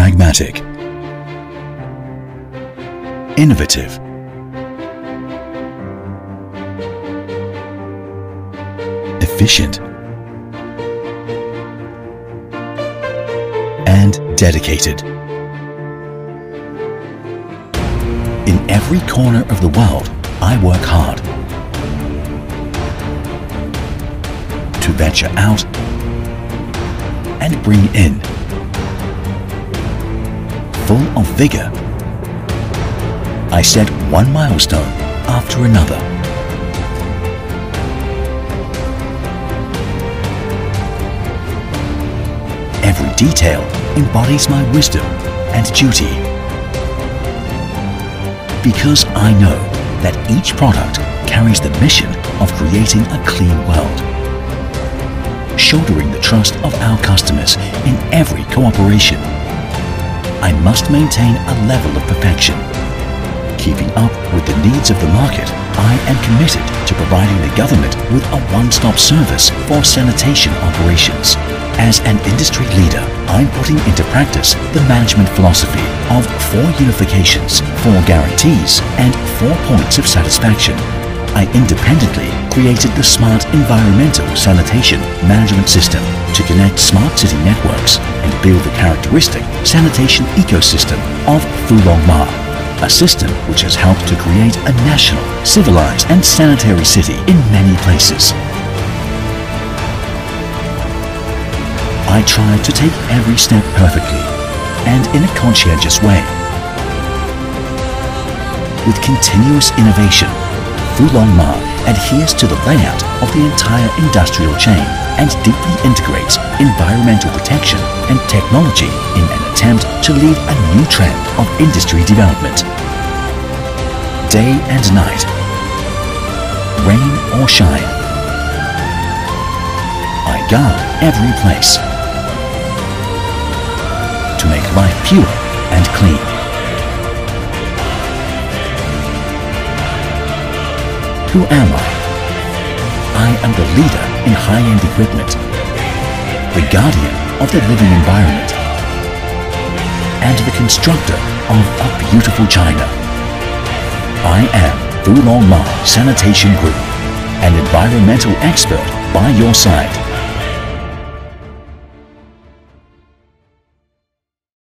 pragmatic, innovative, efficient, and dedicated. In every corner of the world, I work hard to venture out and bring in. Full of vigor, I set one milestone after another. Every detail embodies my wisdom and duty. Because I know that each product carries the mission of creating a clean world, shouldering the trust of our customers in every cooperation. I must maintain a level of perfection. Keeping up with the needs of the market, I am committed to providing the government with a one-stop service for sanitation operations. As an industry leader, I'm putting into practice the management philosophy of 4 unifications, 4 guarantees, and 4 points of satisfaction. I independently created the Smart Environmental Sanitation Management System to connect smart city networks and build the characteristic sanitation ecosystem of FULONGMA, a system which has helped to create a national, civilized and sanitary city in many places. I tried to take every step perfectly and in a conscientious way. With continuous innovation, FULONGMA adheres to the layout of the entire industrial chain and deeply integrates environmental protection and technology in an attempt to lead a new trend of industry development. Day and night, rain or shine, I guard every place to make life pure and clean. Who am I? I am the leader in high-end equipment, the guardian of the living environment, and the constructor of a beautiful China. I am FULONGMA Sanitation Group, an environmental expert by your side.